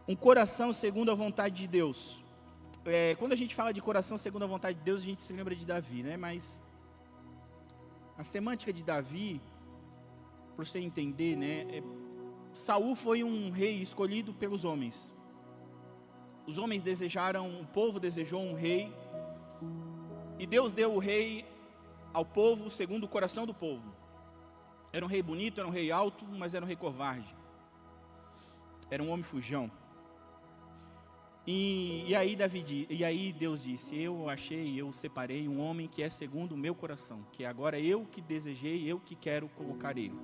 Um coração segundo a vontade de Deus. Quando a gente fala de coração segundo a vontade de Deus, a gente se lembra de Davi, né? Mas a semântica de Davi, para você entender, né? Saul foi um rei escolhido pelos homens. Os homens desejaram, o povo desejou um rei, e Deus deu o rei ao povo segundo o coração do povo. Era um rei bonito, era um rei alto, mas era um rei covarde. Era um homem fujão. E aí Deus disse: eu separei um homem que é segundo o meu coração, que agora eu que desejei, eu que quero colocar ele.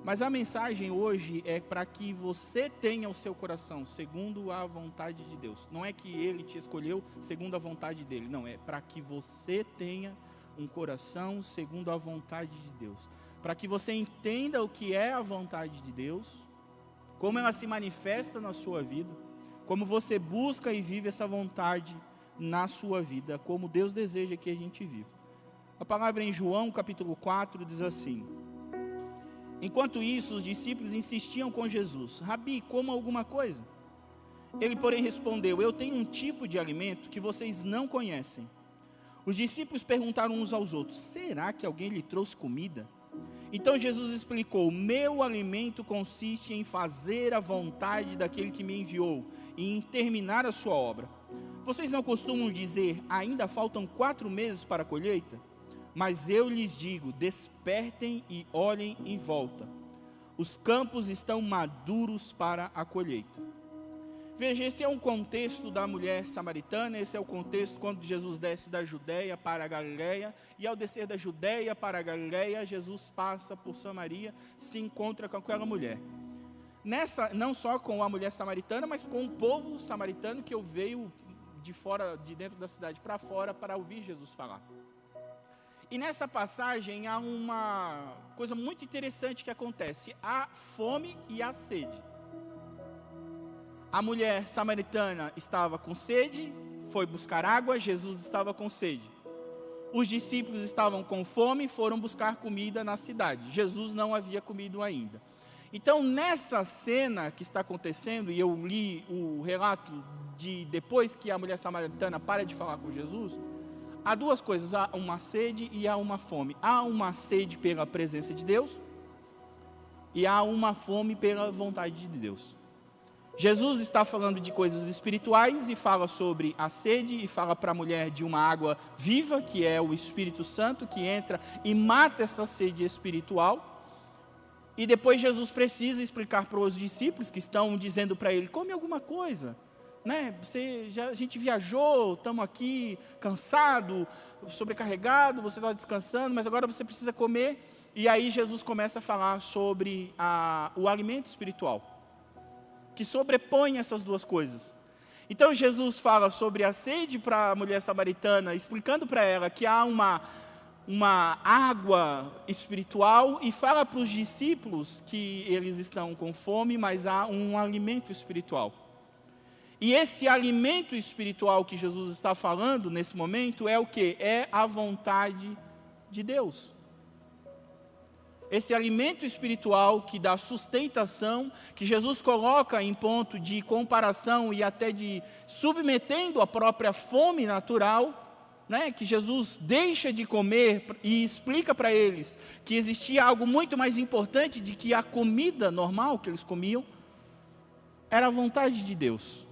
Mas a mensagem hoje é para que você tenha o seu coração segundo a vontade de Deus. Não é que ele te escolheu segundo a vontade dele, não, é para que você tenha um coração segundo a vontade de Deus. Para que você entenda o que é a vontade de Deus, como ela se manifesta na sua vida, como você busca e vive essa vontade na sua vida, como Deus deseja que a gente viva. A palavra em João, capítulo 4, diz assim: enquanto isso, os discípulos insistiam com Jesus: Rabi, coma alguma coisa. Ele, porém, respondeu: eu tenho um tipo de alimento que vocês não conhecem. Os discípulos perguntaram uns aos outros: será que alguém lhe trouxe comida? Então Jesus explicou: meu alimento consiste em fazer a vontade daquele que me enviou e em terminar a sua obra. Vocês não costumam dizer: ainda faltam 4 meses para a colheita? Mas eu lhes digo: despertem e olhem em volta. Os campos estão maduros para a colheita. Veja, esse é um contexto da mulher samaritana, esse é o contexto quando Jesus desce da Judeia para a Galileia, e ao descer da Judeia para a Galileia, Jesus passa por Samaria, se encontra com aquela mulher. Não só com a mulher samaritana, mas com o povo samaritano que veio de dentro da cidade para fora para ouvir Jesus falar. E nessa passagem há uma coisa muito interessante que acontece: há fome e há sede. A mulher samaritana estava com sede, foi buscar água, Jesus estava com sede. Os discípulos estavam com fome, foram buscar comida na cidade. Jesus não havia comido ainda. Então, nessa cena que está acontecendo, e eu li o relato de depois que a mulher samaritana para de falar com Jesus, há 2 coisas: há uma sede e há uma fome. Há uma sede pela presença de Deus e há uma fome pela vontade de Deus. Jesus está falando de coisas espirituais e fala sobre a sede e fala para a mulher de uma água viva, que é o Espírito Santo, que entra e mata essa sede espiritual. E depois Jesus precisa explicar para os discípulos que estão dizendo para ele: come alguma coisa, né? A gente viajou, estamos aqui cansado, sobrecarregado, você está descansando, mas agora você precisa comer. E aí Jesus começa a falar sobre o alimento espiritual, que sobrepõe essas 2 coisas. Então Jesus fala sobre a sede para a mulher samaritana, explicando para ela que há uma água espiritual, e fala para os discípulos que eles estão com fome, mas há um alimento espiritual. E esse alimento espiritual que Jesus está falando nesse momento é o quê? É a vontade de Deus. Esse alimento espiritual que dá sustentação, que Jesus coloca em ponto de comparação e até de submetendo a própria fome natural, né, que Jesus deixa de comer e explica para eles que existia algo muito mais importante de que a comida normal que eles comiam, era a vontade de Deus.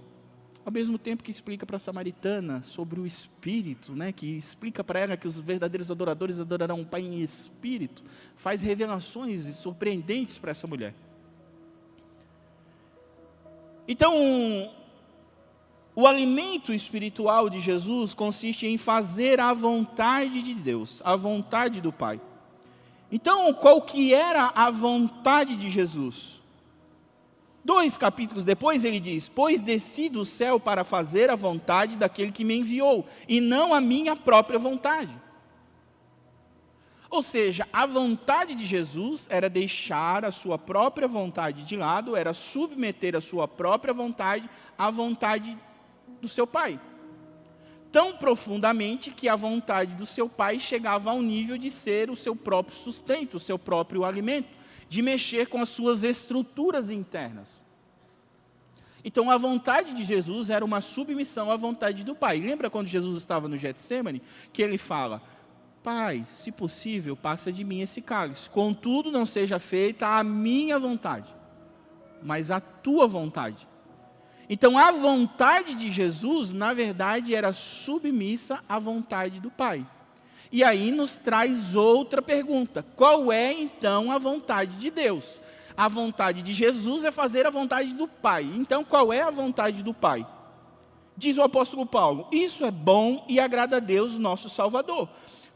Ao mesmo tempo que explica para a samaritana sobre o Espírito, né, que explica para ela que os verdadeiros adoradores adorarão o Pai em Espírito, faz revelações surpreendentes para essa mulher. Então, o alimento espiritual de Jesus consiste em fazer a vontade de Deus, a vontade do Pai. Então, qual que era a vontade de Jesus? 2 capítulos depois ele diz: pois desci do céu para fazer a vontade daquele que me enviou, e não a minha própria vontade. Ou seja, a vontade de Jesus era deixar a sua própria vontade de lado, era submeter a sua própria vontade à vontade do seu Pai. Tão profundamente que a vontade do seu Pai chegava ao nível de ser o seu próprio sustento, o seu próprio alimento, de mexer com as suas estruturas internas. Então a vontade de Jesus era uma submissão à vontade do Pai. Lembra quando Jesus estava no Getsemane, que ele fala: Pai, se possível, passa de mim esse cálice. Contudo, não seja feita a minha vontade, mas a tua vontade. Então a vontade de Jesus, na verdade, era submissa à vontade do Pai. E aí nos traz outra pergunta: qual é então a vontade de Deus? A vontade de Jesus é fazer a vontade do Pai. Então qual é a vontade do Pai? Diz o apóstolo Paulo: isso é bom e agrada a Deus, nosso Salvador,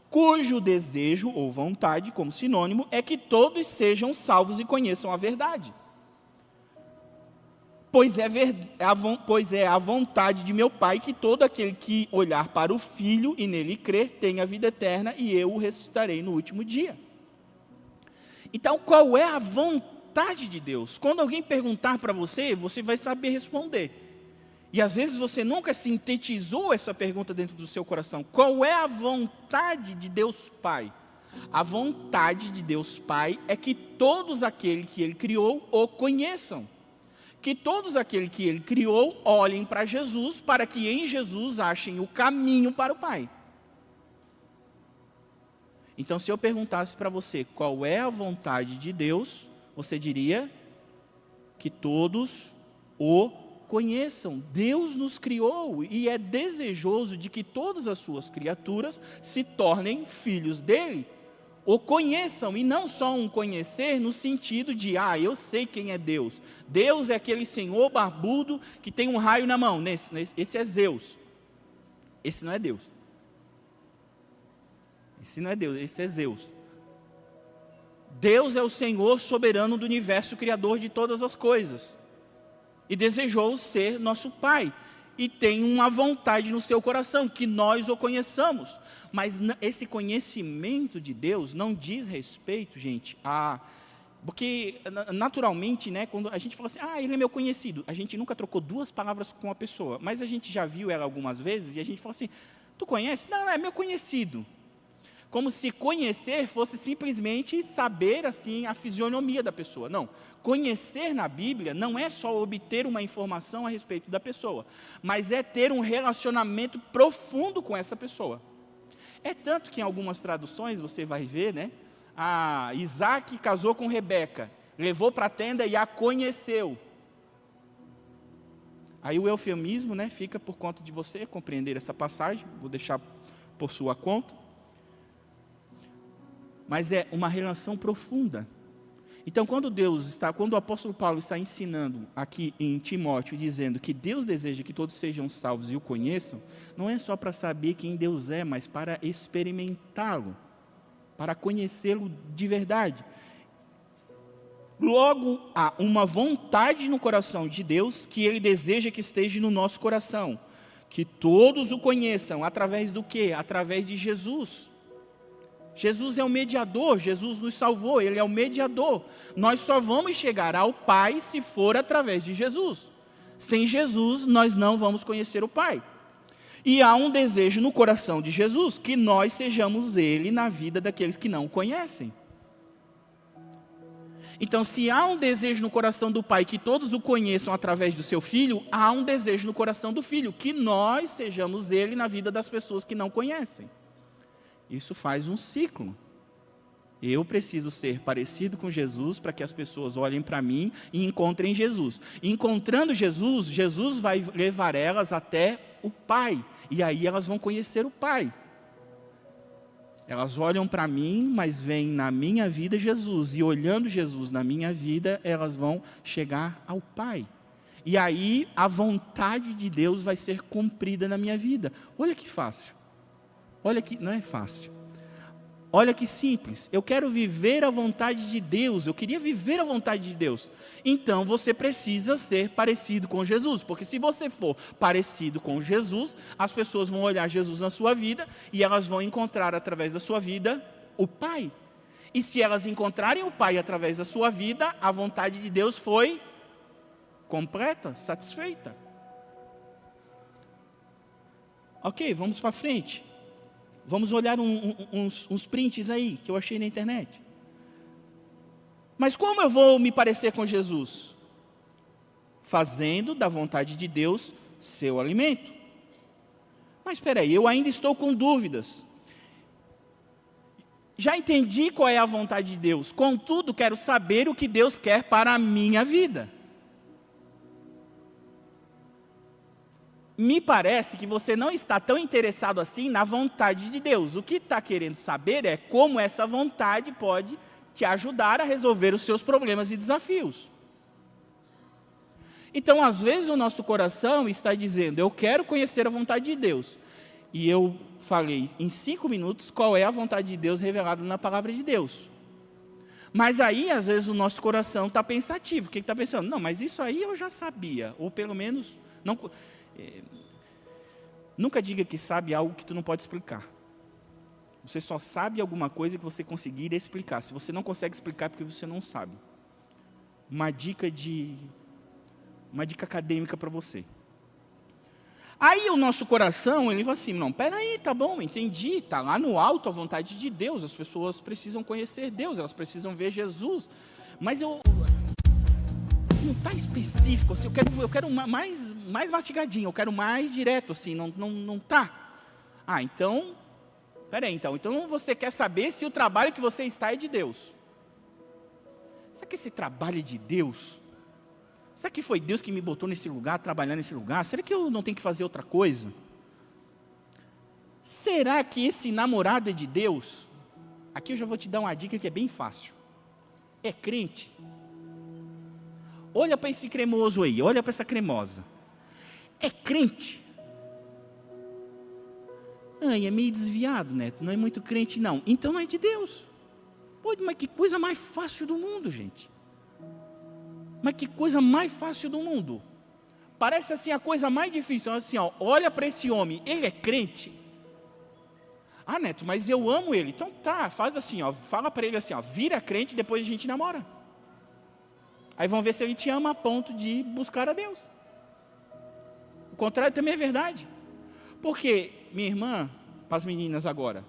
cujo desejo ou vontade, como sinônimo, é que todos sejam salvos e conheçam a verdade. Pois é a vontade de meu Pai que todo aquele que olhar para o Filho e nele crer tenha vida eterna, e eu o ressuscitarei no último dia. Então, qual é a vontade de Deus? Quando alguém perguntar para você, você vai saber responder. E às vezes você nunca sintetizou essa pergunta dentro do seu coração. Qual é a vontade de Deus Pai? A vontade de Deus Pai é que todos aqueles que Ele criou o conheçam. Que todos aqueles que Ele criou olhem para Jesus, para que em Jesus achem o caminho para o Pai. Então, se eu perguntasse para você qual é a vontade de Deus, você diria que todos o conheçam. Deus nos criou e é desejoso de que todas as suas criaturas se tornem filhos dele, o conheçam, e não só um conhecer no sentido de, eu sei quem é Deus. Deus é aquele senhor barbudo que tem um raio na mão. Esse é Zeus. Esse não é Deus. Esse não é Deus, esse é Zeus. Deus é o Senhor soberano do universo, criador de todas as coisas. E desejou ser nosso Pai. E tem uma vontade no seu coração, que nós o conheçamos. Mas esse conhecimento de Deus não diz respeito, gente, porque naturalmente, né, quando a gente fala assim, ele é meu conhecido, a gente nunca trocou duas palavras com a pessoa, mas a gente já viu ela algumas vezes, e a gente fala assim, tu conhece? Não, é meu conhecido. Como se conhecer fosse simplesmente saber assim a fisionomia da pessoa. Não, conhecer na Bíblia não é só obter uma informação a respeito da pessoa, mas é ter um relacionamento profundo com essa pessoa. É tanto que em algumas traduções você vai ver, né? Isaac casou com Rebeca, levou para a tenda e a conheceu. Aí o eufemismo, né, fica por conta de você compreender essa passagem, vou deixar por sua conta. Mas é uma relação profunda. Então, quando o apóstolo Paulo está ensinando aqui em Timóteo, dizendo que Deus deseja que todos sejam salvos e o conheçam, não é só para saber quem Deus é, mas para experimentá-lo, para conhecê-lo de verdade. Logo, há uma vontade no coração de Deus que Ele deseja que esteja no nosso coração, que todos o conheçam, através do quê? Através de Jesus. Jesus é o mediador, Jesus nos salvou, Ele é o mediador. Nós só vamos chegar ao Pai se for através de Jesus. Sem Jesus, nós não vamos conhecer o Pai. E há um desejo no coração de Jesus, que nós sejamos Ele na vida daqueles que não o conhecem. Então, se há um desejo no coração do Pai, que todos o conheçam através do seu Filho, há um desejo no coração do Filho, que nós sejamos Ele na vida das pessoas que não conhecem. Isso faz um ciclo. Eu preciso ser parecido com Jesus para que as pessoas olhem para mim e encontrem Jesus. Encontrando Jesus, Jesus vai levar elas até o Pai. E aí elas vão conhecer o Pai. Elas olham para mim, mas veem na minha vida Jesus. E olhando Jesus na minha vida, elas vão chegar ao Pai. E aí a vontade de Deus vai ser cumprida na minha vida. Olha que fácil. Olha que, não é fácil. Olha que simples. Eu quero viver a vontade de Deus. Eu queria viver a vontade de Deus. Então você precisa ser parecido com Jesus. Porque se você for parecido com Jesus, as pessoas vão olhar Jesus na sua vida e elas vão encontrar através da sua vida o Pai. E se elas encontrarem o Pai através da sua vida, a vontade de Deus foi completa, satisfeita. Ok, vamos para frente. Vamos olhar uns prints aí, que eu achei na internet. Mas como eu vou me parecer com Jesus? fazendo da vontade de Deus seu alimento. Mas espera aí, eu ainda estou com dúvidas. Já entendi qual é a vontade de Deus, contudo quero saber o que Deus quer para a minha vida. Me parece que você não está tão interessado assim na vontade de Deus. O que está querendo saber é como essa vontade pode te ajudar a resolver os seus problemas e desafios. Então, às vezes, o nosso coração está dizendo, eu quero conhecer a vontade de Deus. E eu falei em 5 minutos qual é a vontade de Deus revelada na palavra de Deus. Mas aí, às vezes, o nosso coração está pensativo. O que está pensando? Não, mas isso aí eu já sabia. Ou pelo menos, nunca diga que sabe algo que tu não pode explicar. Você só sabe alguma coisa que você conseguir explicar. Se você não consegue explicar, é porque você não sabe. Uma dica acadêmica para você. Aí o nosso coração, ele fala assim, não, peraí, tá bom, entendi, tá lá no alto a vontade de Deus, as pessoas precisam conhecer Deus, elas precisam ver Jesus, mas não está específico, assim, eu quero mais mastigadinho, eu quero mais direto, assim, não tá. Ah, então, peraí, então você quer saber se o trabalho que você está é de Deus. Será que esse trabalho é de Deus? Será que foi Deus que me botou nesse lugar, trabalhar nesse lugar? Será que eu não tenho que fazer outra coisa? Será que esse namorado é de Deus? Aqui eu já vou te dar uma dica que é bem fácil. É crente? Olha para esse cremoso aí, olha para essa cremosa. É crente? Ai, é meio desviado, né? Não é muito crente não. Então não é de Deus. Pô, mas que coisa mais fácil do mundo, gente. Mas que coisa mais fácil do mundo. Parece assim a coisa mais difícil. Assim, ó, olha para esse homem, ele é crente? Ah, Neto, mas eu amo ele. Então tá, faz assim, ó, fala para ele assim, ó, vira crente, depois a gente namora. Aí vão ver se ele te ama a ponto de buscar a Deus. O contrário também é verdade. Porque, minha irmã, para as meninas agora,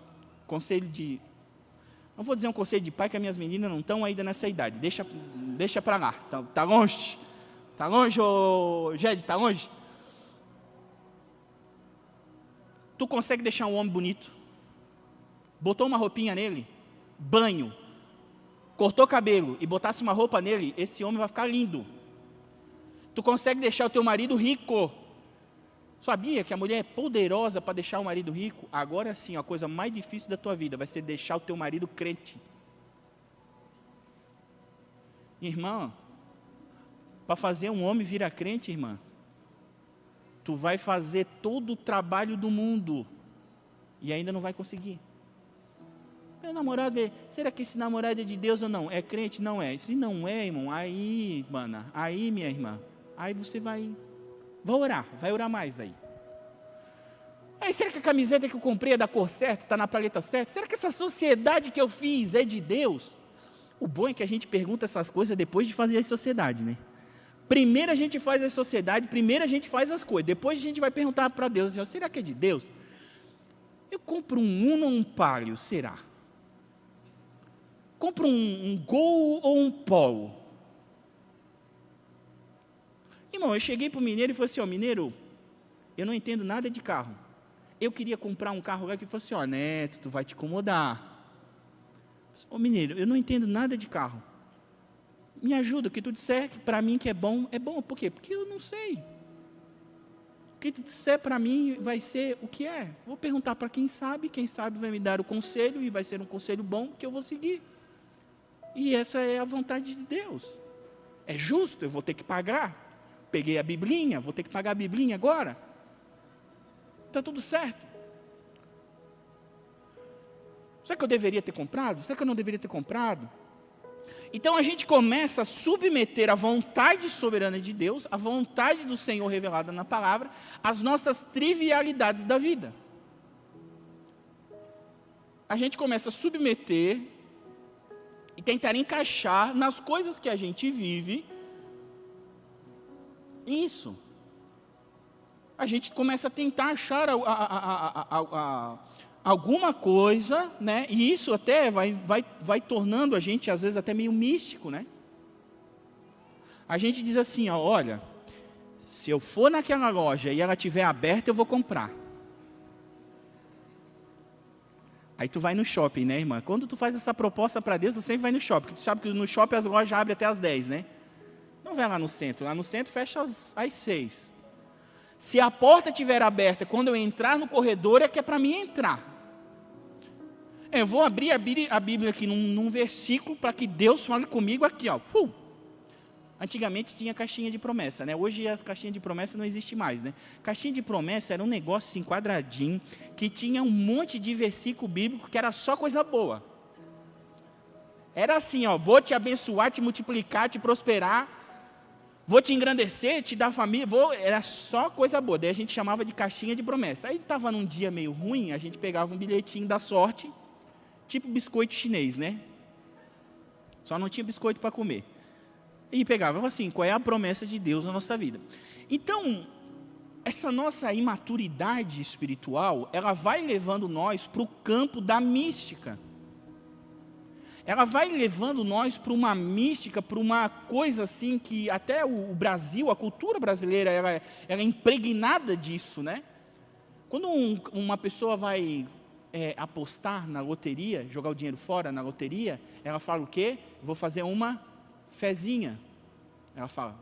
não vou dizer um conselho de pai, que as minhas meninas não estão ainda nessa idade. Deixa para lá. Tá longe? Tá longe, ô Jed? Tá longe? Tu consegue deixar um homem bonito? Botou uma roupinha nele? Banho. Cortou cabelo e botasse uma roupa nele, esse homem vai ficar lindo. Tu consegue deixar o teu marido rico? Sabia que a mulher é poderosa para deixar o marido rico? Agora sim, a coisa mais difícil da tua vida vai ser deixar o teu marido crente. Irmã, para fazer um homem virar crente, irmã, tu vai fazer todo o trabalho do mundo e ainda não vai conseguir. Meu namorado, será que esse namorado é de Deus ou não? É crente? Não é. Se não é, irmão, aí, mana, aí, minha irmã, aí você vai orar mais daí. Aí, será que a camiseta que eu comprei é da cor certa, está na paleta certa? Será que essa sociedade que eu fiz é de Deus? O bom é que a gente pergunta essas coisas depois de fazer a sociedade, né? Primeiro a gente faz a sociedade, primeiro a gente faz as coisas, depois a gente vai perguntar para Deus, será que é de Deus? Eu compro um Uno ou um Palio, será? Compro um Gol ou um Polo? Irmão, eu cheguei para o mineiro e falei assim, mineiro, eu não entendo nada de carro. Eu queria comprar um carro lá que fosse, Neto, tu vai te incomodar. Mineiro, eu não entendo nada de carro. Me ajuda, o que tu disser para mim que é bom, por quê? Porque eu não sei. O que tu disser para mim vai ser o que é. Vou perguntar para quem sabe vai me dar o conselho e vai ser um conselho bom que eu vou seguir. E essa é a vontade de Deus. É justo, eu vou ter que pagar. Peguei a biblinha, vou ter que pagar a biblinha agora. Está tudo certo. Será que eu deveria ter comprado? Será que eu não deveria ter comprado? Então a gente começa a submeter a vontade soberana de Deus, a vontade do Senhor revelada na palavra, às nossas trivialidades da vida. A gente começa a submeter e tentar encaixar nas coisas que a gente vive isso. A gente começa a tentar achar alguma coisa, né? E isso até vai tornando a gente, às vezes, até meio místico, né? A gente diz assim, olha, Se eu for naquela loja e ela estiver aberta, eu vou comprar. Aí tu vai no shopping, né, irmã? Quando tu faz essa proposta para Deus, tu sempre vai no shopping. Porque tu sabe que no shopping as lojas abrem até às 10, né? Não vai lá no centro. Lá no centro fecha às 6. Se a porta estiver aberta, quando eu entrar no corredor, é que é para mim entrar. Eu vou abrir a Bíblia aqui num versículo para que Deus fale comigo aqui, ó. Antigamente tinha caixinha de promessa, né? Hoje as caixinhas de promessa não existem mais, né? Caixinha de promessa era um negócio assim, quadradinho, que tinha um monte de versículo bíblico que era só coisa boa. Era assim, ó, vou te abençoar, te multiplicar, te prosperar, vou te engrandecer, te dar família, era só coisa boa. Daí a gente chamava de caixinha de promessa. Aí estava num dia meio ruim, a gente pegava um bilhetinho da sorte, tipo biscoito chinês, né? Só não tinha biscoito para comer. E pegava assim, qual é a promessa de Deus na nossa vida? Então, essa nossa imaturidade espiritual, ela vai levando nós para o campo da mística. Ela vai levando nós para uma mística, para uma coisa assim que até o Brasil, a cultura brasileira, ela é impregnada disso, né? Quando uma pessoa vai apostar na loteria, jogar o dinheiro fora na loteria, ela fala o quê? Vou fazer uma fezinha. Ela fala,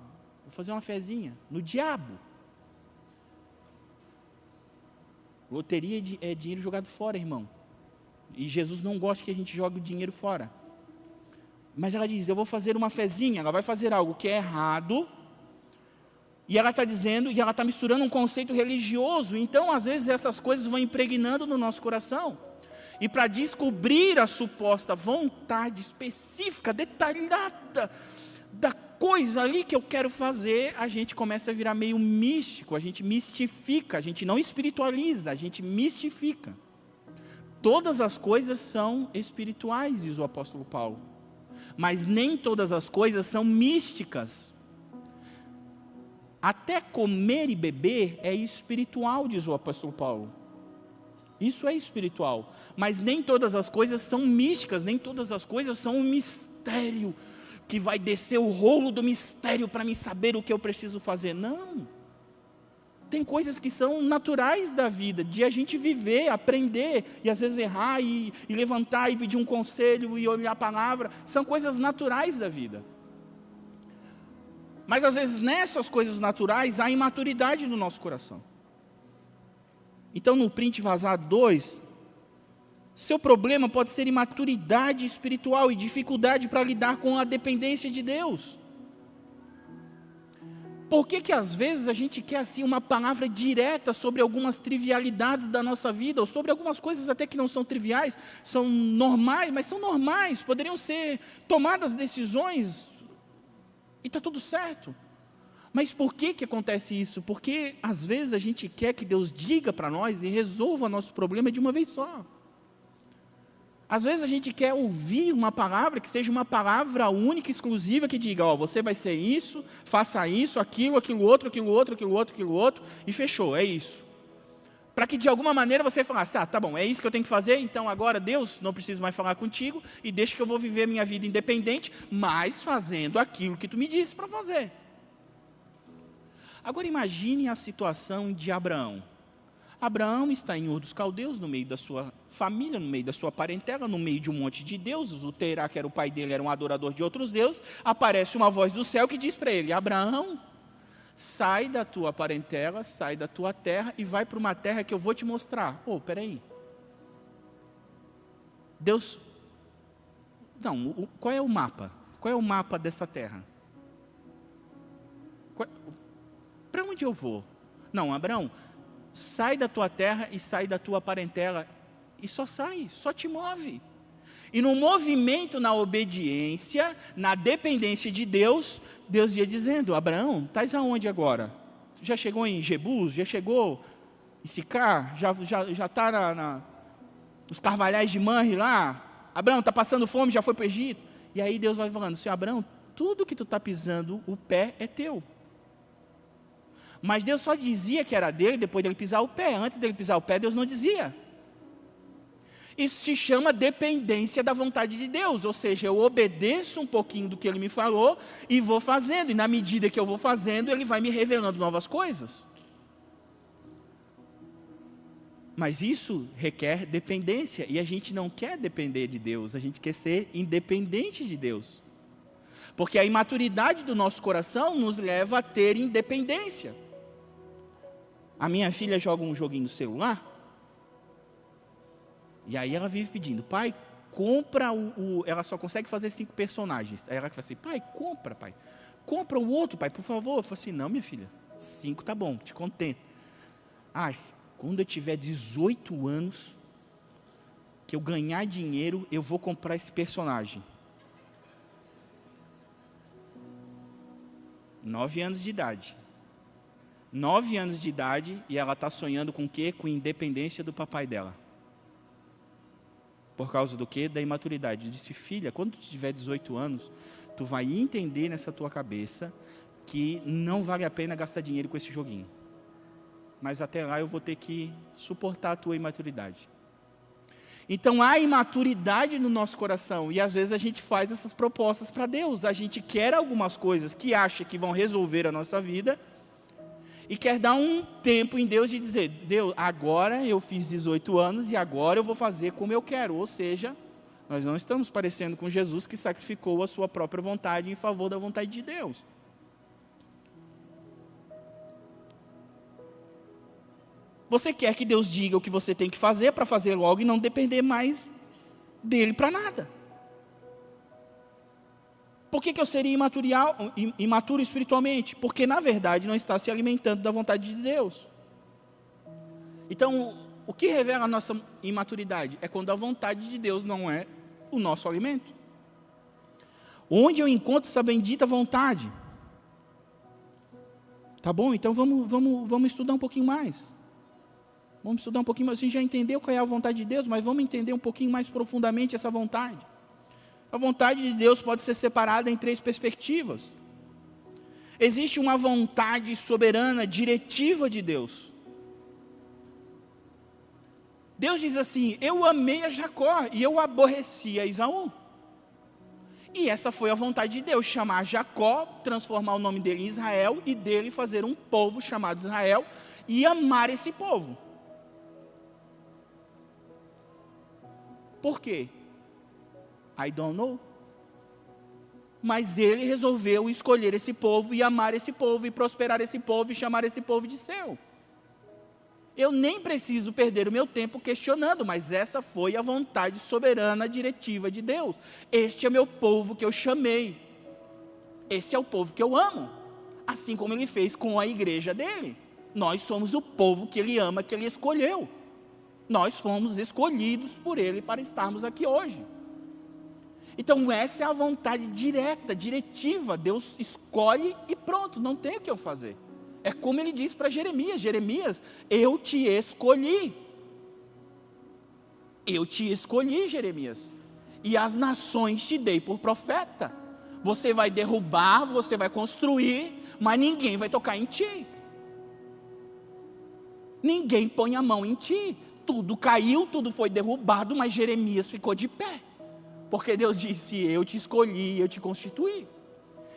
vou fazer uma fezinha no diabo. Loteria é dinheiro jogado fora, irmão. E Jesus não gosta que a gente jogue o dinheiro fora. Mas ela diz, eu vou fazer uma fezinha. Ela vai fazer algo que é errado. E ela está dizendo, e ela está misturando um conceito religioso. Então, às vezes, essas coisas vão impregnando no nosso coração. E para descobrir a suposta vontade específica, detalhada, da coisa ali que eu quero fazer, a gente começa a virar meio místico, a gente mistifica, a gente não espiritualiza, a gente mistifica. Todas as coisas são espirituais, diz o apóstolo Paulo. Mas nem todas as coisas são místicas. Até comer e beber é espiritual, diz o apóstolo Paulo. Isso é espiritual, mas nem todas as coisas são místicas, nem todas as coisas são um mistério, que vai descer o rolo do mistério para mim saber o que eu preciso fazer. Não, tem coisas que são naturais da vida, de a gente viver, aprender, e às vezes errar, e levantar, e pedir um conselho, e olhar a palavra, são coisas naturais da vida. Mas às vezes nessas coisas naturais, há imaturidade no nosso coração. Então, no print vazado 2, seu problema pode ser imaturidade espiritual e dificuldade para lidar com a dependência de Deus. Por que às vezes a gente quer assim uma palavra direta sobre algumas trivialidades da nossa vida, ou sobre algumas coisas até que não são triviais, são normais, mas são normais, poderiam ser tomadas decisões, e está tudo certo. Mas por que acontece isso? Porque às vezes a gente quer que Deus diga para nós e resolva nosso problema de uma vez só. Às vezes a gente quer ouvir uma palavra que seja uma palavra única, exclusiva, que diga, ó, você vai ser isso, faça isso, aquilo outro, e fechou, é isso. Para que de alguma maneira você falasse, tá bom, é isso que eu tenho que fazer, então agora Deus, não preciso mais falar contigo, e deixa que eu vou viver minha vida independente, mas fazendo aquilo que tu me disse para fazer. Agora imagine a situação de Abraão. Abraão está em Ur dos Caldeus, no meio da sua família, no meio da sua parentela, no meio de um monte de deuses. O Terá, que era o pai dele, era um adorador de outros deuses. Aparece uma voz do céu que diz para ele, Abraão, sai da tua parentela, sai da tua terra e vai para uma terra que eu vou te mostrar. Peraí. Deus, não, qual é o mapa? Qual é o mapa dessa terra? Para onde eu vou? Não, Abraão, sai da tua terra e sai da tua parentela. E só sai, só te move. E no movimento, na obediência, na dependência de Deus, Deus ia dizendo, Abraão, estás aonde agora? Já chegou em Jebus? Já chegou em Sicar? Já está nos carvalhais de Manre lá? Abraão, está passando fome? Já foi para o Egito? E aí Deus vai falando, Senhor Abraão, tudo que tu está pisando, o pé é teu. Mas Deus só dizia que era dele depois dele pisar o pé. Antes dele pisar o pé, Deus não dizia. Isso se chama dependência da vontade de Deus, ou seja, eu obedeço um pouquinho do que Ele me falou e vou fazendo, e na medida que eu vou fazendo, Ele vai me revelando novas coisas. Mas isso requer dependência, e a gente não quer depender de Deus, a gente quer ser independente de Deus. Porque a imaturidade do nosso coração nos leva a ter independência. A minha filha joga um joguinho no celular, e aí ela vive pedindo, pai, compra ela só consegue fazer 5 personagens. Aí ela fala assim, pai, compra o outro, pai, por favor. Eu falo assim, não, minha filha, 5 tá bom, te contenta. Ai, quando eu tiver 18 anos, que eu ganhar dinheiro, eu vou comprar esse personagem. 9 anos de idade. 9 anos de idade, e ela está sonhando com o quê? Com independência do papai dela. Por causa do quê? Da imaturidade. Eu disse, filha, quando tu tiver 18 anos, tu vai entender nessa tua cabeça que não vale a pena gastar dinheiro com esse joguinho. Mas até lá eu vou ter que suportar a tua imaturidade. Então há imaturidade no nosso coração, e às vezes a gente faz essas propostas para Deus. A gente quer algumas coisas que acha que vão resolver a nossa vida, e quer dar um tempo em Deus de dizer, Deus, agora eu fiz 18 anos e agora eu vou fazer como eu quero. Ou seja, nós não estamos parecendo com Jesus que sacrificou a sua própria vontade em favor da vontade de Deus. Você quer que Deus diga o que você tem que fazer para fazer logo e não depender mais dele para nada. Por que eu seria imaturo espiritualmente? Porque, na verdade, não está se alimentando da vontade de Deus. Então, o que revela a nossa imaturidade? É quando a vontade de Deus não é o nosso alimento. Onde eu encontro essa bendita vontade? Tá bom? Então, vamos estudar um pouquinho mais. Vamos estudar um pouquinho mais. A gente já entendeu qual é a vontade de Deus, mas vamos entender um pouquinho mais profundamente essa vontade. A vontade de Deus pode ser separada em 3 perspectivas. Existe uma vontade soberana, diretiva de Deus. Deus diz assim, eu amei a Jacó e eu aborreci a Esaú. E essa foi a vontade de Deus, chamar Jacó, transformar o nome dele em Israel, e dele fazer um povo chamado Israel, e amar esse povo. Por quê? I don't know. Mas ele resolveu escolher esse povo e amar esse povo e prosperar esse povo e chamar esse povo de seu. Eu nem preciso perder o meu tempo questionando, mas essa foi a vontade soberana diretiva de Deus. Este é meu povo que eu chamei. Esse é o povo que eu amo. Assim como ele fez com a igreja dele. Nós somos o povo que ele ama, que ele escolheu. Nós fomos escolhidos por ele para estarmos aqui hoje. Então essa é a vontade direta, diretiva. Deus escolhe e pronto, não tem o que eu fazer. É como ele disse para Jeremias, Jeremias, eu te escolhi. Eu te escolhi, Jeremias. E as nações te dei por profeta. Você vai derrubar, você vai construir, mas ninguém vai tocar em ti. Ninguém põe a mão em ti. Tudo caiu, tudo foi derrubado, mas Jeremias ficou de pé. Porque Deus disse, eu te escolhi, eu te constituí.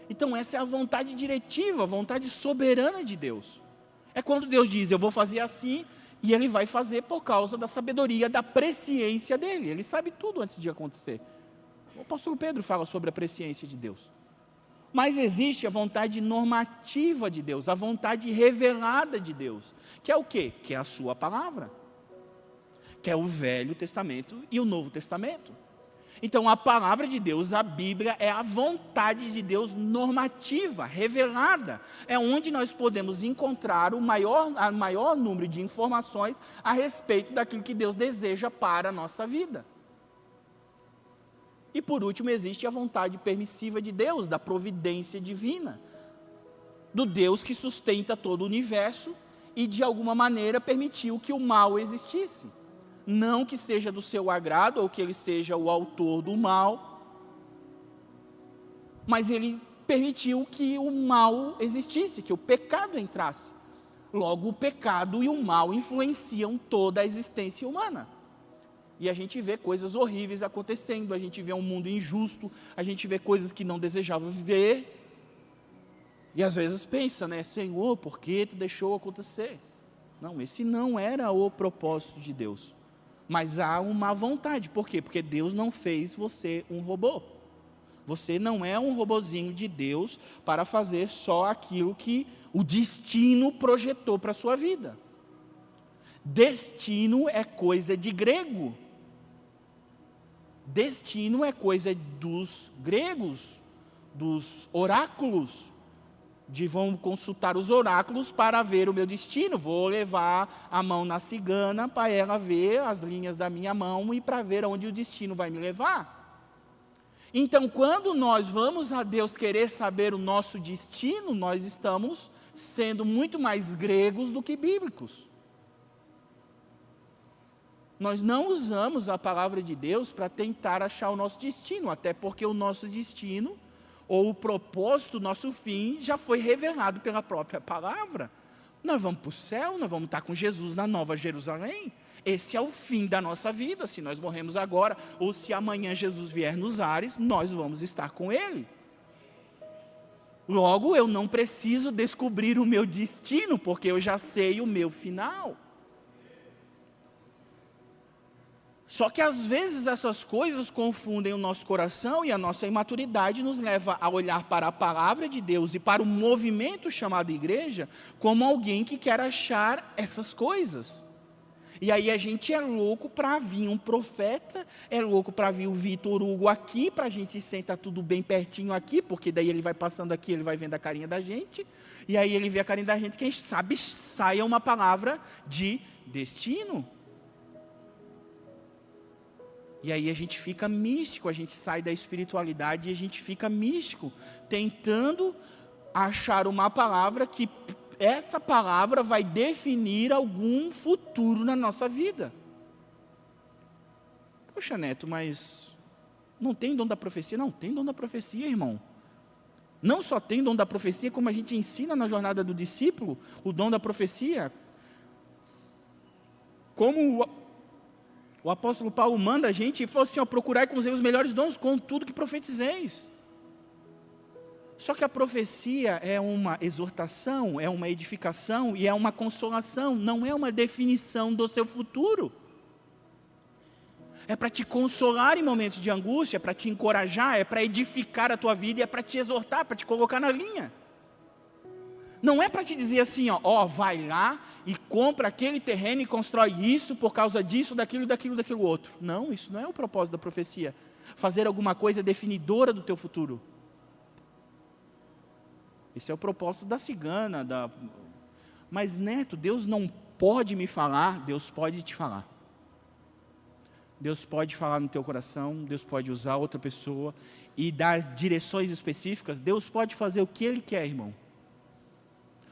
Então essa é a vontade diretiva, a vontade soberana de Deus. É quando Deus diz, eu vou fazer assim, e Ele vai fazer por causa da sabedoria, da presciência dEle. Ele sabe tudo antes de acontecer. O apóstolo Pedro fala sobre a presciência de Deus. Mas existe a vontade normativa de Deus, a vontade revelada de Deus. Que é o quê? Que é a sua palavra. Que é o Velho Testamento e o Novo Testamento. Então a palavra de Deus, a Bíblia, é a vontade de Deus normativa, revelada. É onde nós podemos encontrar o maior número de informações a respeito daquilo que Deus deseja para a nossa vida. E por último existe a vontade permissiva de Deus, da providência divina. Do Deus que sustenta todo o universo e de alguma maneira permitiu que o mal existisse. Não que seja do seu agrado, ou que ele seja o autor do mal, mas ele permitiu que o mal existisse, que o pecado entrasse. Logo, o pecado e o mal influenciam toda a existência humana. E a gente vê coisas horríveis acontecendo, a gente vê um mundo injusto, a gente vê coisas que não desejava viver. E às vezes pensa, né, Senhor, por que tu deixou acontecer? Não, esse não era o propósito de Deus. Mas há uma vontade, por quê? Porque Deus não fez você um robô. Você não é um robozinho de Deus para fazer só aquilo que o destino projetou para a sua vida. Destino é coisa de grego. Destino é coisa dos gregos, dos oráculos. Vão consultar os oráculos para ver o meu destino. Vou levar a mão na cigana para ela ver as linhas da minha mão e para ver aonde o destino vai me levar. Então, quando nós vamos a Deus querer saber o nosso destino, nós estamos sendo muito mais gregos do que bíblicos. Nós não usamos a palavra de Deus para tentar achar o nosso destino, até porque o nosso destino, ou o propósito, nosso fim, já foi revelado pela própria palavra. Nós vamos para o céu, nós vamos estar com Jesus na Nova Jerusalém. Esse é o fim da nossa vida. Se nós morremos agora, ou se amanhã Jesus vier nos ares, nós vamos estar com Ele. Logo, eu não preciso descobrir o meu destino, porque eu já sei o meu final. Só que às vezes essas coisas confundem o nosso coração e a nossa imaturidade nos leva a olhar para a palavra de Deus e para o movimento chamado igreja como alguém que quer achar essas coisas. E aí a gente é louco para vir um profeta, é louco para vir o Vitor Hugo aqui, para a gente sentar tudo bem pertinho aqui, porque daí ele vai passando aqui, ele vai vendo a carinha da gente, e aí ele vê a carinha da gente, quem sabe saia uma palavra de destino. E aí a gente fica místico, a gente sai da espiritualidade e a gente fica místico, tentando achar uma palavra que essa palavra vai definir algum futuro na nossa vida. Poxa, Neto, mas não tem dom da profecia? Não, tem dom da profecia, irmão. Não só tem dom da profecia, como a gente ensina na jornada do discípulo, o dom da profecia. Como o apóstolo Paulo manda a gente e fala assim, procurai com os melhores dons, com tudo que profetizeis. Só que a profecia é uma exortação, é uma edificação e é uma consolação, não é uma definição do seu futuro. É para te consolar em momentos de angústia, é para te encorajar, é para edificar a tua vida e é para te exortar, para te colocar na linha. Não é para te dizer assim, vai lá e compra aquele terreno e constrói isso por causa disso, daquilo outro. Não, isso não é o propósito da profecia. Fazer alguma coisa definidora do teu futuro. Esse é o propósito da cigana. Mas, Neto, Deus não pode me falar, Deus pode te falar. Deus pode falar no teu coração, Deus pode usar outra pessoa e dar direções específicas. Deus pode fazer o que Ele quer, irmão.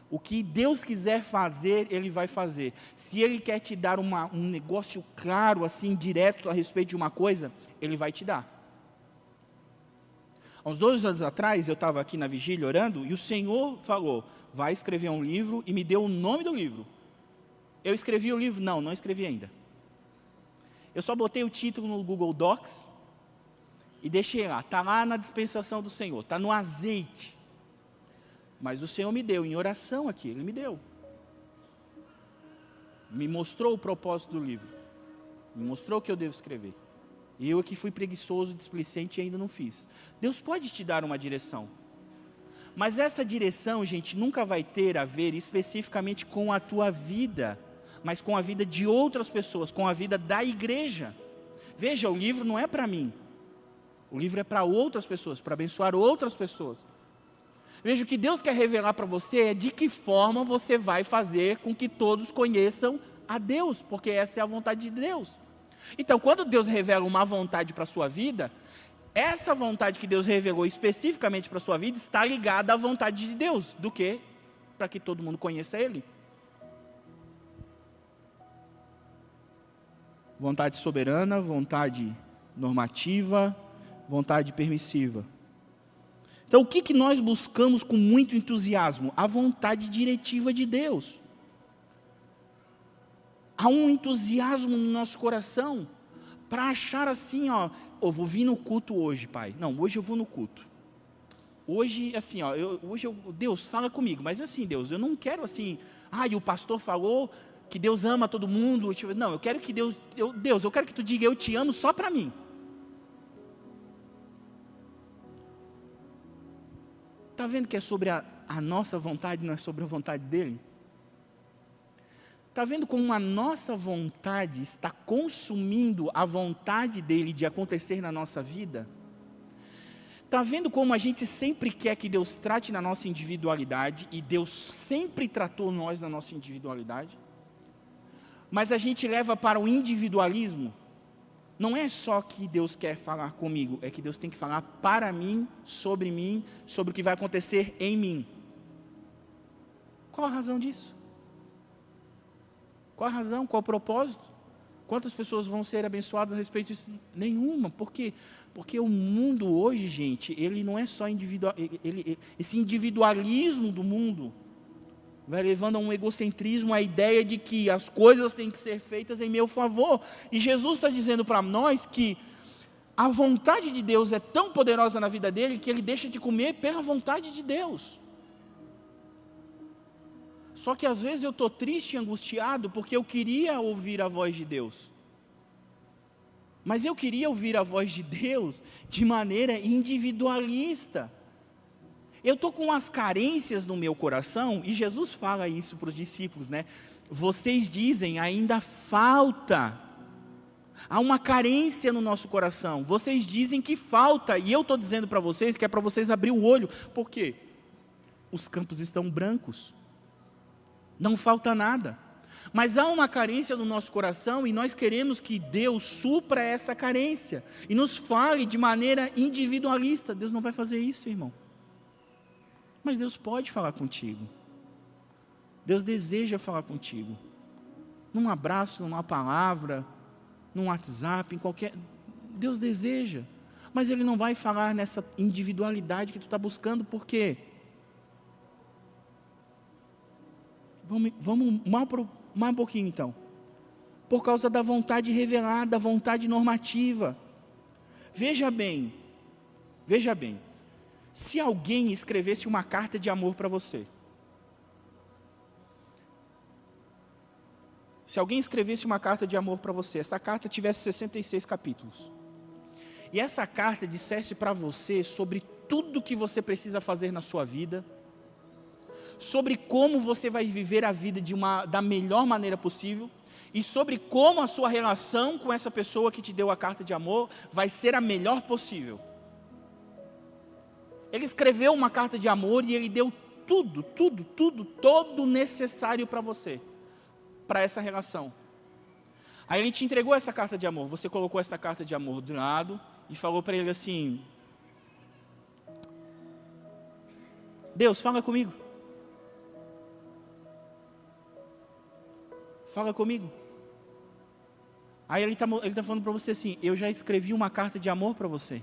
O que Deus quiser fazer, Ele vai fazer. Se Ele quer te dar um negócio claro, assim, direto a respeito de uma coisa, Ele vai te dar. Há uns 2 anos atrás, eu estava aqui na vigília orando, e o Senhor falou, vai escrever um livro, e me deu o nome do livro. Eu escrevi o livro? Não escrevi ainda. Eu só botei o título no Google Docs, e deixei lá, está lá na dispensação do Senhor, está no azeite. Mas o Senhor me deu, em oração aqui, Ele me deu. Me mostrou o propósito do livro. Me mostrou o que eu devo escrever. E eu aqui fui preguiçoso, displicente e ainda não fiz. Deus pode te dar uma direção. Mas essa direção, gente, nunca vai ter a ver especificamente com a tua vida, mas com a vida de outras pessoas, com a vida da igreja. Veja, o livro não é para mim. O livro é para outras pessoas, para abençoar outras pessoas. Veja, o que Deus quer revelar para você é de que forma você vai fazer com que todos conheçam a Deus, porque essa é a vontade de Deus. Então, quando Deus revela uma vontade para a sua vida, essa vontade que Deus revelou especificamente para a sua vida está ligada à vontade de Deus. Do quê? Para que todo mundo conheça Ele. Vontade soberana, vontade normativa, vontade permissiva. Então, o que nós buscamos com muito entusiasmo? A vontade diretiva de Deus. Há um entusiasmo no nosso coração para achar assim, ó, eu vou vir no culto hoje, pai. Não, hoje eu vou no culto. Hoje, assim, ó, Deus, fala comigo, mas assim, Deus, eu não quero assim, e o pastor falou que Deus ama todo mundo. Não, eu quero que Deus, eu quero que tu diga, eu te amo só para mim. Está vendo que é sobre a nossa vontade, não é sobre a vontade dele? Está vendo como a nossa vontade está consumindo a vontade dele de acontecer na nossa vida? Está vendo como a gente sempre quer que Deus trate na nossa individualidade, e Deus sempre tratou nós na nossa individualidade? Mas a gente leva para o individualismo. Não é só que Deus quer falar comigo, é que Deus tem que falar para mim, sobre o que vai acontecer em mim. Qual a razão disso? Qual a razão? Qual o propósito? Quantas pessoas vão ser abençoadas a respeito disso? Nenhuma. Por quê? Porque o mundo hoje, gente, ele não é só individual, esse individualismo do mundo vai levando a um egocentrismo, a ideia de que as coisas têm que ser feitas em meu favor. E Jesus está dizendo para nós que a vontade de Deus é tão poderosa na vida dele, que ele deixa de comer pela vontade de Deus. Só que às vezes eu estou triste e angustiado, porque eu queria ouvir a voz de Deus. Mas eu queria ouvir a voz de Deus de maneira individualista. Eu estou com as carências no meu coração, e Jesus fala isso para os discípulos, né? Vocês dizem, ainda falta. Há uma carência no nosso coração. Vocês dizem que falta, e eu estou dizendo para vocês que é para vocês abrir o olho. Por quê? Os campos estão brancos. Não falta nada. Mas há uma carência no nosso coração, e nós queremos que Deus supra essa carência e nos fale de maneira individualista. Deus não vai fazer isso, irmão. Mas Deus pode falar contigo. Deus deseja falar contigo. Num abraço, numa palavra, num WhatsApp, em qualquer... Deus deseja. Mas Ele não vai falar nessa individualidade que tu está buscando. Por quê? Vamos mais um pouquinho então. Por causa da vontade revelada, da vontade normativa. Veja bem. Se alguém escrevesse uma carta de amor para você, essa carta tivesse 66 capítulos, e essa carta dissesse para você sobre tudo que você precisa fazer na sua vida, sobre como você vai viver a vida da melhor maneira possível, e sobre como a sua relação com essa pessoa que te deu a carta de amor vai ser a melhor possível. Ele escreveu uma carta de amor e ele deu todo necessário para você, para essa relação. Aí ele te entregou essa carta de amor, você colocou essa carta de amor do lado e falou para ele assim: Deus, fala comigo. Fala comigo. Aí ele tá falando para você assim: eu já escrevi uma carta de amor para você.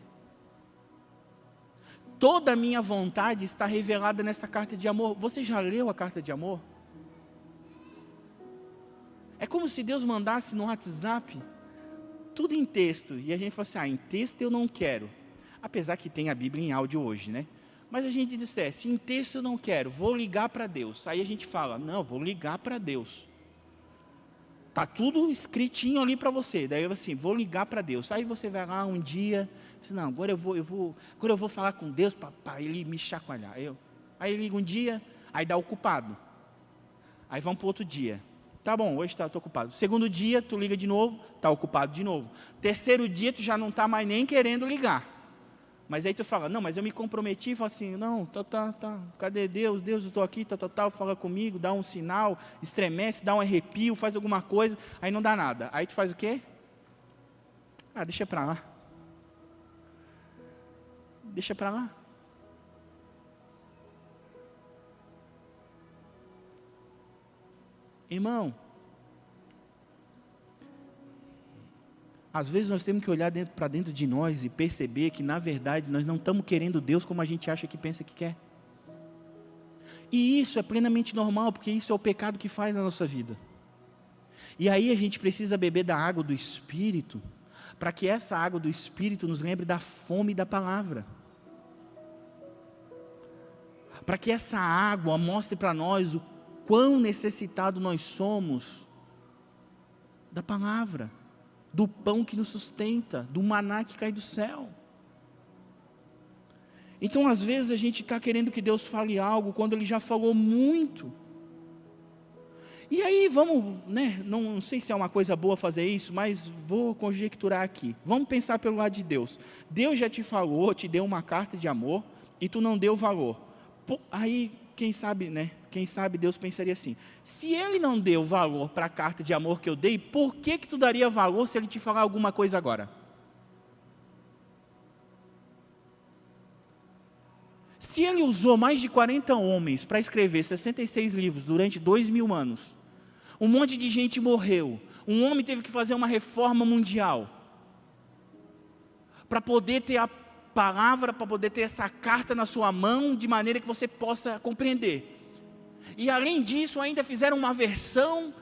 Toda a minha vontade está revelada nessa carta de amor. Você já leu a carta de amor? É como se Deus mandasse no WhatsApp tudo em texto, e a gente fala assim: em texto eu não quero. Apesar que tem a Bíblia em áudio hoje, né? Mas a gente dissesse: em texto eu não quero, vou ligar para Deus. Aí a gente fala: não, vou ligar para Deus. Tá tudo escritinho ali para você. Daí eu assim, vou ligar para Deus. Aí você vai lá um dia, diz, não, agora eu vou falar com Deus para ele me chacoalhar. Aí liga um dia, aí dá ocupado. Aí vamos para outro dia. Tá bom, hoje estou ocupado. Segundo dia, tu liga de novo, está ocupado de novo. Terceiro dia, tu já não está mais nem querendo ligar. Mas aí tu fala: não, mas eu me comprometi. E fala assim: não, tá, cadê Deus? Deus, eu estou aqui, fala comigo, dá um sinal, estremece, dá um arrepio, faz alguma coisa. Aí não dá nada. Aí tu faz o quê? Deixa para lá. Deixa para lá. Irmão, às vezes nós temos que olhar para dentro de nós e perceber que, na verdade, nós não estamos querendo Deus como a gente acha que pensa que quer. E isso é plenamente normal, porque isso é o pecado que faz na nossa vida. E aí a gente precisa beber da água do Espírito, para que essa água do Espírito nos lembre da fome da palavra. Para que essa água mostre para nós o quão necessitado nós somos da palavra, do pão que nos sustenta, do maná que cai do céu. Então, às vezes, a gente está querendo que Deus fale algo, quando Ele já falou muito. E aí, vamos, não sei se é uma coisa boa fazer isso, mas vou conjecturar aqui. Vamos pensar pelo lado de Deus. Deus já te falou, te deu uma carta de amor, e tu não deu valor. Aí, quem sabe Deus pensaria assim: se Ele não deu valor para a carta de amor que eu dei, por que tu daria valor se Ele te falar alguma coisa agora? Se Ele usou mais de 40 homens para escrever 66 livros durante 2000 anos, um monte de gente morreu, um homem teve que fazer uma reforma mundial, para poder ter a palavra, para poder ter essa carta na sua mão, de maneira que você possa compreender. E além disso, ainda fizeram uma versão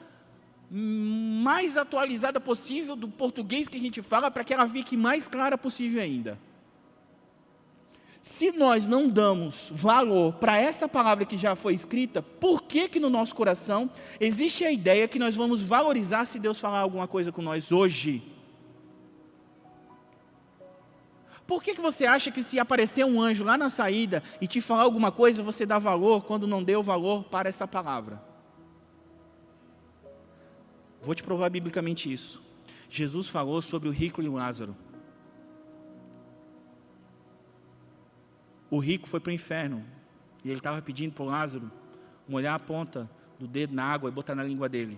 mais atualizada possível do português que a gente fala, para que ela fique mais clara possível ainda. Se nós não damos valor para essa palavra que já foi escrita, por que no nosso coração existe a ideia que nós vamos valorizar se Deus falar alguma coisa com nós hoje? Por que você acha que se aparecer um anjo lá na saída e te falar alguma coisa, você dá valor quando não deu valor para essa palavra? Vou te provar biblicamente isso. Jesus falou sobre o rico e o Lázaro. O rico foi para o inferno, e ele estava pedindo para o Lázaro molhar a ponta do dedo na água e botar na língua dele.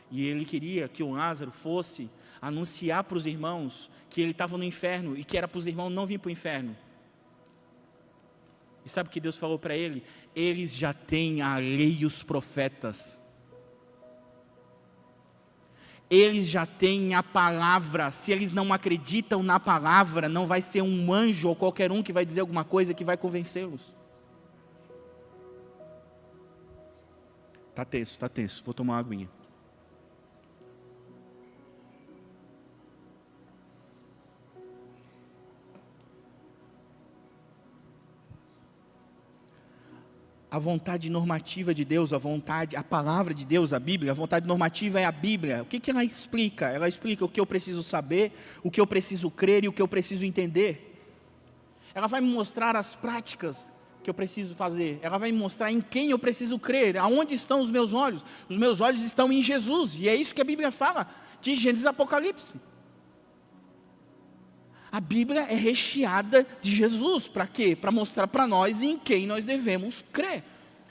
E ele queria que o Lázaro fosse anunciar para os irmãos que ele estava no inferno, e que era para os irmãos não vir para o inferno. E sabe o que Deus falou para ele? Eles já têm a lei e os profetas. Eles já têm a palavra. Se eles não acreditam na palavra, não vai ser um anjo ou qualquer um que vai dizer alguma coisa que vai convencê-los. Está tenso. Vou tomar uma aguinha. A vontade normativa de Deus, a palavra de Deus, a Bíblia, a vontade normativa é a Bíblia. O que ela explica? Ela explica o que eu preciso saber, o que eu preciso crer e o que eu preciso entender. Ela vai me mostrar as práticas que eu preciso fazer. Ela vai me mostrar em quem eu preciso crer, aonde estão os meus olhos. Os meus olhos estão em Jesus, e é isso que a Bíblia fala, de Gênesis e Apocalipse. A Bíblia é recheada de Jesus, para quê? Para mostrar para nós em quem nós devemos crer.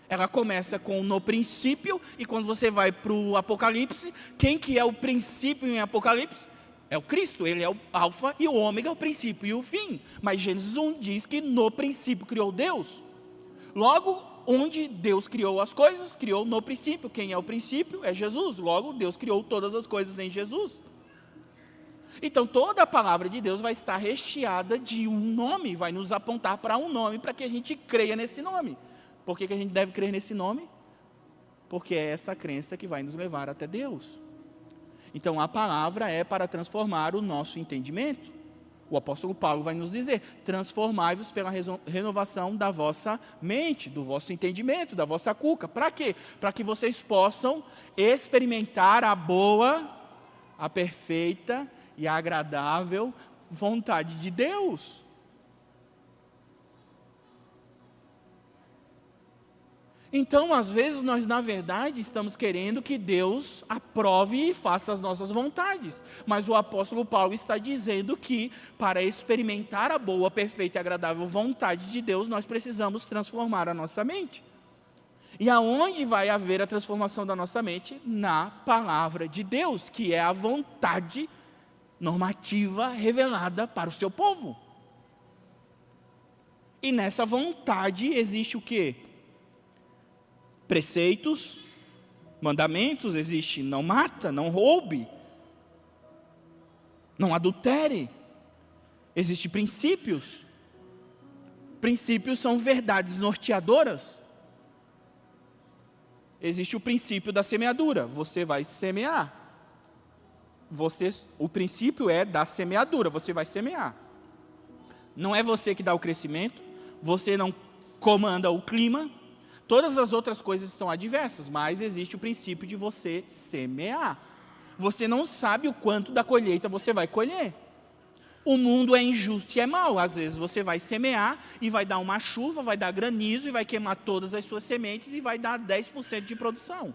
Ela começa com no princípio, e quando você vai para o Apocalipse, quem que é o princípio em Apocalipse? É o Cristo, Ele é o alfa e o ômega, o princípio e o fim. Mas Gênesis 1 diz que no princípio criou Deus. Logo, onde Deus criou as coisas, criou no princípio. Quem é o princípio? É Jesus. Logo, Deus criou todas as coisas em Jesus. Então, toda a palavra de Deus vai estar recheada de um nome, vai nos apontar para um nome, para que a gente creia nesse nome. Por que a gente deve crer nesse nome? Porque é essa crença que vai nos levar até Deus. Então, a palavra é para transformar o nosso entendimento. O apóstolo Paulo vai nos dizer: transformai-vos pela renovação da vossa mente, do vosso entendimento, da vossa cuca. Para quê? Para que vocês possam experimentar a boa, a perfeita e a agradável vontade de Deus. Então, às vezes, nós, na verdade, estamos querendo que Deus aprove e faça as nossas vontades. Mas o apóstolo Paulo está dizendo que, para experimentar a boa, perfeita e agradável vontade de Deus, nós precisamos transformar a nossa mente. E aonde vai haver a transformação da nossa mente? Na palavra de Deus, que é a vontade normativa revelada para o seu povo. E nessa vontade existe o quê? Preceitos, mandamentos, existe não mata, não roube, não adultere. Existem princípios. Princípios são verdades norteadoras. Existe o princípio da semeadura. Você vai semear. o princípio é da semeadura, você vai semear. Não é você que dá o crescimento, você não comanda o clima, todas as outras coisas são adversas, mas existe o princípio de você semear. Você não sabe o quanto da colheita você vai colher. O mundo é injusto e é mau. Às vezes você vai semear e vai dar uma chuva, vai dar granizo e vai queimar todas as suas sementes e vai dar 10% de produção.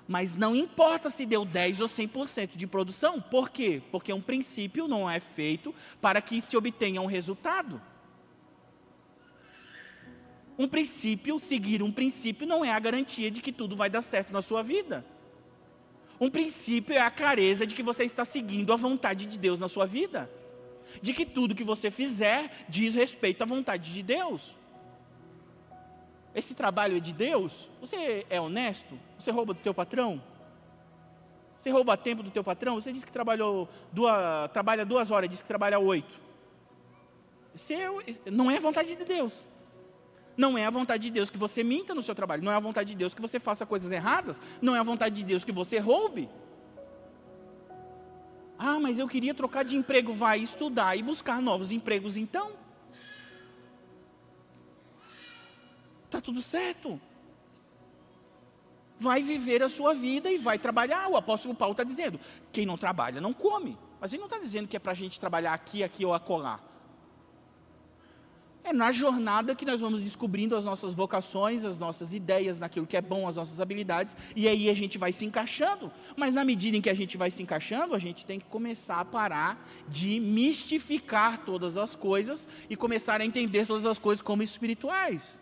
Mas não importa se deu 10 ou 100% de produção. Por quê? Porque um princípio não é feito para que se obtenha um resultado. Um princípio, seguir um princípio não é a garantia de que tudo vai dar certo na sua vida. Um princípio é a clareza de que você está seguindo a vontade de Deus na sua vida. De que tudo que você fizer diz respeito à vontade de Deus. Esse trabalho é de Deus? Você é honesto? Você rouba do teu patrão? Você rouba tempo do teu patrão? Você disse que trabalha 2 horas, disse que trabalha 8. Não é a vontade de Deus. Não é a vontade de Deus que você minta no seu trabalho. Não é a vontade de Deus que você faça coisas erradas. Não é a vontade de Deus que você roube. Ah, mas eu queria trocar de emprego. Vai estudar e buscar novos empregos então. Está tudo certo. Vai viver a sua vida e vai trabalhar. O apóstolo Paulo está dizendo, quem não trabalha não come. Mas ele não está dizendo que é para a gente trabalhar aqui ou acolá. É na jornada que nós vamos descobrindo as nossas vocações, as nossas ideias, naquilo que é bom, as nossas habilidades, e aí a gente vai se encaixando. Mas na medida em que a gente vai se encaixando, a gente tem que começar a parar de mistificar todas as coisas e começar a entender todas as coisas como espirituais.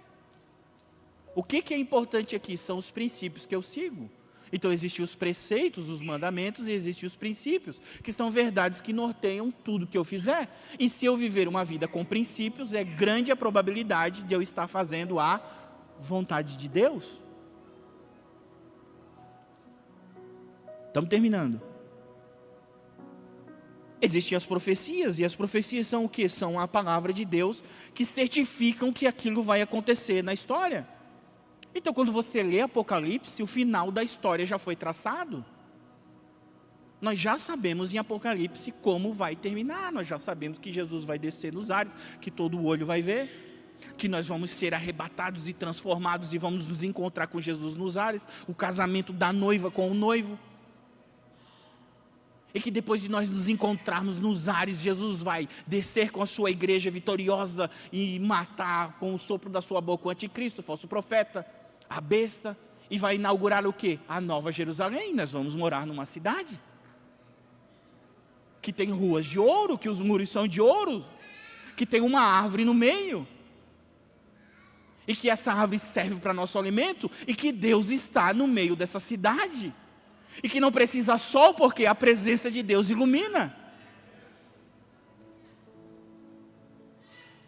O que é importante aqui? São os princípios que eu sigo. Então existem os preceitos, os mandamentos, e existem os princípios, que são verdades que norteiam tudo que eu fizer. E se eu viver uma vida com princípios, é grande a probabilidade de eu estar fazendo a vontade de Deus. Estamos terminando. Existem as profecias, e as profecias são o quê? São a palavra de Deus, que certificam que aquilo vai acontecer na história. Então, quando você lê Apocalipse, o final da história já foi traçado. Nós já sabemos em Apocalipse como vai terminar. Nós já sabemos que Jesus vai descer nos ares, que todo o olho vai ver, que nós vamos ser arrebatados e transformados e vamos nos encontrar com Jesus nos ares, o casamento da noiva com o noivo. E que depois de nós nos encontrarmos nos ares, Jesus vai descer com a sua igreja vitoriosa e matar com o sopro da sua boca o anticristo, o falso profeta, a besta, e vai inaugurar o quê? A Nova Jerusalém. Nós vamos morar numa cidade que tem ruas de ouro, que os muros são de ouro, que tem uma árvore no meio, e que essa árvore serve para nosso alimento, e que Deus está no meio dessa cidade, e que não precisa sol, porque a presença de Deus ilumina.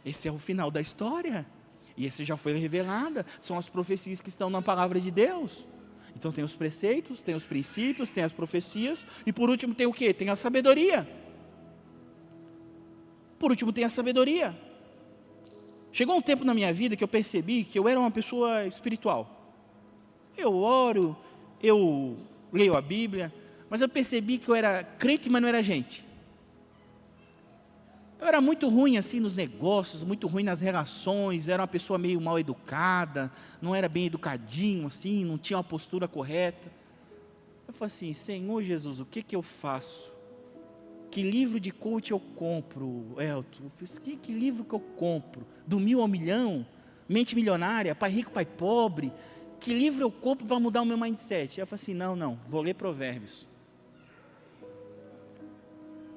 Esse é o final da história. E esse já foi revelada, são as profecias que estão na palavra de Deus. Então tem os preceitos, tem os princípios, tem as profecias, e por último tem o quê? Tem a sabedoria. Por último tem a sabedoria. Chegou um tempo na minha vida que eu percebi que eu era uma pessoa espiritual. Eu oro, eu leio a Bíblia, mas eu percebi que eu era crente, mas não era gente. Eu era muito ruim assim nos negócios, muito ruim nas relações, era uma pessoa meio mal educada, não era bem educadinho assim, não tinha uma postura correta. Eu falei assim, Senhor Jesus, o que eu faço? Que livro de coach eu compro, Elton? Que livro que eu compro? Do 1000 ao milhão? Mente milionária? Pai rico, pai pobre? Que livro eu compro para mudar o meu mindset? Eu falei assim, não, vou ler Provérbios.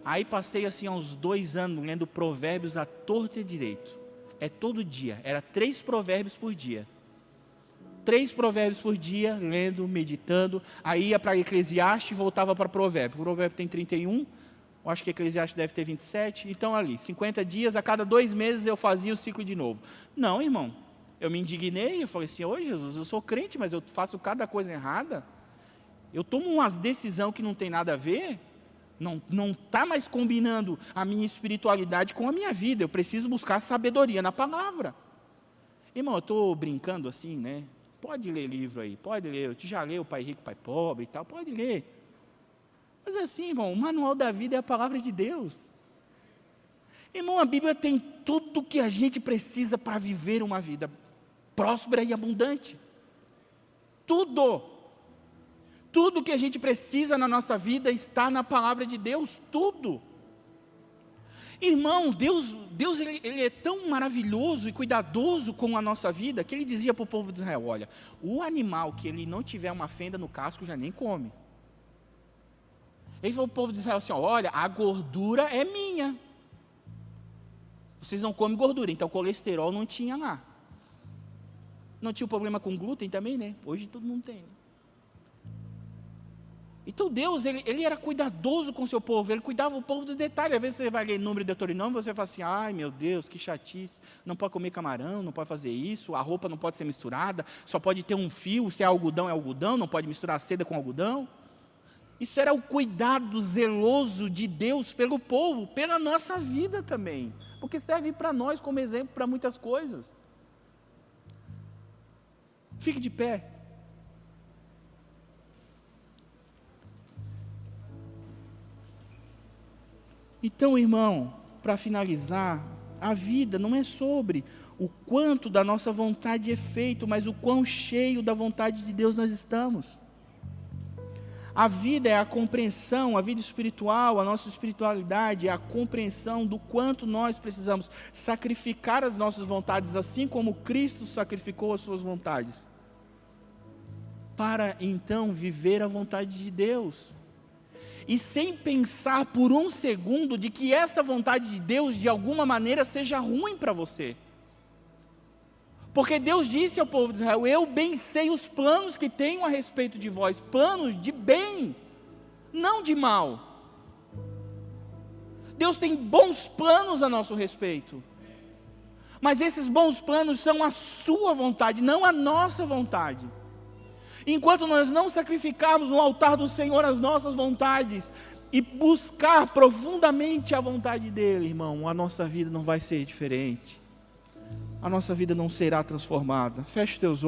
Aí passei assim uns 2 anos lendo Provérbios à torta e direito. É todo dia, era 3 provérbios por dia. 3 provérbios por dia, lendo, meditando. Aí ia para Eclesiastes e voltava para Provérbio. O Provérbio tem 31, eu acho que Eclesiastes deve ter 27. Então ali, 50 dias, a cada 2 meses eu fazia o ciclo de novo. Não, irmão, eu me indignei, eu falei assim, ô Jesus, eu sou crente, mas eu faço cada coisa errada. Eu tomo umas decisões que não tem nada a ver. Não está mais combinando a minha espiritualidade com a minha vida. Eu preciso buscar sabedoria na palavra. Irmão, eu estou brincando assim, né? Pode ler livro aí, pode ler. Eu já leio o Pai Rico, Pai Pobre e tal, pode ler. Mas assim, irmão, o manual da vida é a palavra de Deus. Irmão, a Bíblia tem tudo que a gente precisa para viver uma vida próspera e abundante. Tudo. Tudo que a gente precisa na nossa vida está na palavra de Deus, tudo. Irmão, Deus ele é tão maravilhoso e cuidadoso com a nossa vida, que Ele dizia para o povo de Israel, olha, o animal que ele não tiver uma fenda no casco já nem come. Ele falou para o povo de Israel assim, olha, a gordura é minha. Vocês não comem gordura, então colesterol não tinha lá. Não tinha problema com glúten também, né? Hoje todo mundo tem. Então Deus, ele era cuidadoso com o seu povo, Ele cuidava o povo do detalhe. Às vezes você vai ler Número e Deuteronômio, você fala assim, ai meu Deus, que chatice, não pode comer camarão, não pode fazer isso, a roupa não pode ser misturada, só pode ter um fio, se é algodão, não pode misturar seda com algodão. Isso era o cuidado zeloso de Deus pelo povo, pela nossa vida também, porque serve para nós como exemplo para muitas coisas. Fique de pé. Então, irmão, para finalizar, a vida não é sobre o quanto da nossa vontade é feito, mas o quão cheio da vontade de Deus nós estamos. A vida é a compreensão, a vida espiritual, a nossa espiritualidade é a compreensão do quanto nós precisamos sacrificar as nossas vontades, assim como Cristo sacrificou as suas vontades, para então viver a vontade de Deus. E sem pensar por um segundo de que essa vontade de Deus, de alguma maneira, seja ruim para você. Porque Deus disse ao povo de Israel, eu bem sei os planos que tenho a respeito de vós, planos de bem, não de mal. Deus tem bons planos a nosso respeito. Mas esses bons planos são a sua vontade, não a nossa vontade. Enquanto nós não sacrificarmos no altar do Senhor as nossas vontades e buscar profundamente a vontade dEle, irmão, a nossa vida não vai ser diferente. A nossa vida não será transformada. Feche teus olhos.